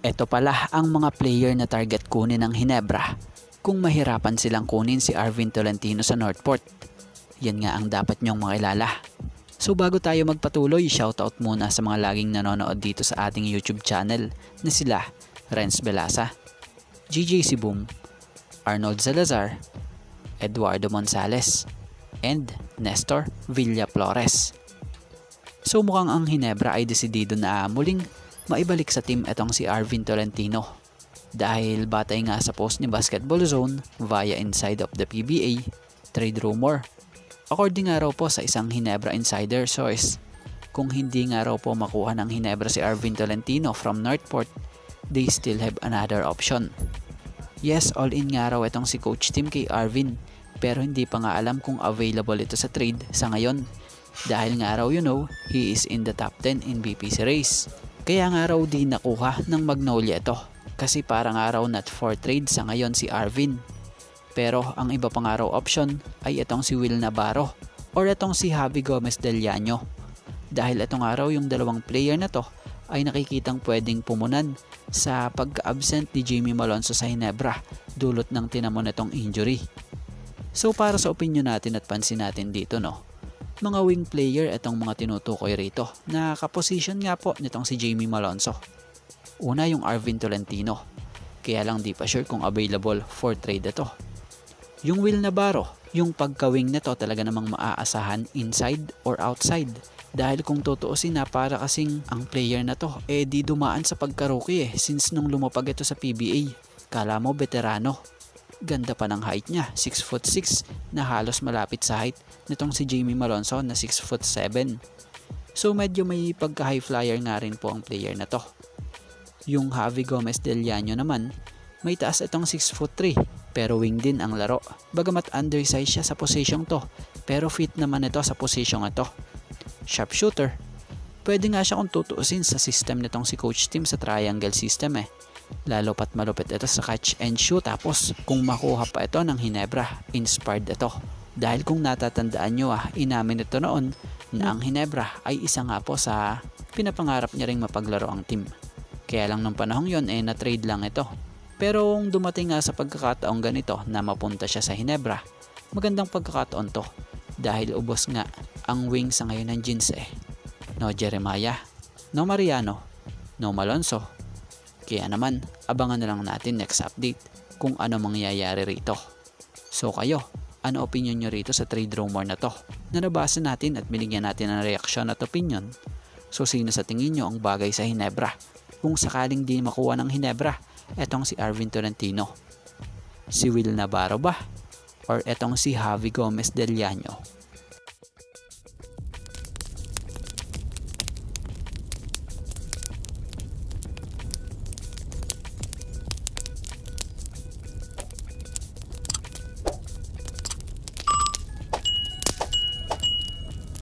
Ito pala ang mga player na target kunin ng Ginebra kung mahirapan silang kunin si Arvin Tolentino sa Northport. Yan nga ang dapat nyong makilala. So bago tayo magpatuloy, shoutout muna sa mga laging nanonood dito sa ating YouTube channel na sila Renz Belasa, GJ Sibum, Arnold Salazar, Eduardo Monsales, and Nestor Villaflores. So mukhang ang Ginebra ay desidido na muling maibalik sa team itong si Arvin Tolentino. Dahil batay nga sa post ni Basketball Zone via Inside of the PBA, trade rumor. According nga raw po sa isang Ginebra insider source, kung hindi nga raw po makuha ng Ginebra si Arvin Tolentino from Northport, they still have another option. Yes, all in nga raw itong si Coach Tim kay Arvin, pero hindi pa nga alam kung available ito sa trade sa ngayon. Dahil nga raw he is in the top 10 in BPC race. Kaya nga raw di nakuha ng Magnolia ito. Kasi para nga raw not for trade sa ngayon si Arvin. Pero ang iba pa nga raw option ay itong si Will Navarro or itong si Javi Gomez Del Llano. Dahil itong nga raw yung dalawang player na to ay nakikitang pwedeng pumunan sa pagka-absent ni Jamie Malonzo sa Ginebra dulot ng tinamon itong injury. So para sa opinion natin at pansin natin dito mga wing player itong mga tinutukoy rito na kaposisyon nga po nitong si Jamie Malonzo. Una yung Arvin Tolentino, kaya lang di pa sure kung available for trade ito. Yung Will Navarro, yung pagka-wing nito talaga namang maaasahan inside or outside. Dahil kung tutuusin na para kasing ang player na to di dumaan sa pagka-rookie since nung lumapag ito sa PBA. Kala mo veterano. Ganda pa ng height niya, 6'6" na halos malapit sa height nitong si Jamie Malonzo na 6'7". So medyo may pagka-high flyer nga rin po ang player na to. Yung Javi Gomez Del Llano naman, may taas itong 6'3", pero wing din ang laro. Bagamat undersize siya sa position to, pero fit naman ito sa position ito. Sharpshooter, pwede nga siya kung tutuusin sa system nitong si Coach Tim sa triangle system Lalo pat malupit ito sa catch and shoot. Tapos kung makuha pa ito ng Ginebra, inspired ito. Dahil kung natatandaan nyo inamin ito noon na ang Ginebra ay isa nga po sa pinapangarap niya ring mapaglaro ang team. Kaya lang nung panahong yon na-trade lang ito. Pero kung dumating nga sa pagkakataong ganito na mapunta siya sa Ginebra, magandang pagkakataon to. Dahil ubos nga ang wing sa ngayon ng Jeans No Jeremiah, no Mariano, no Malonzo. Kaya naman, abangan na lang natin next update kung ano mangyayari rito. So kayo, ano opinion nyo rito sa trade rumor na to? Na nabasa natin at binigyan natin ng reaksyon at opinion. So sino sa tingin nyo ang bagay sa Ginebra? Kung sakaling di makuha ng Ginebra, etong si Arvin Tolentino. Si Will Navarro ba? Or etong si Javi Gomez Del Llano?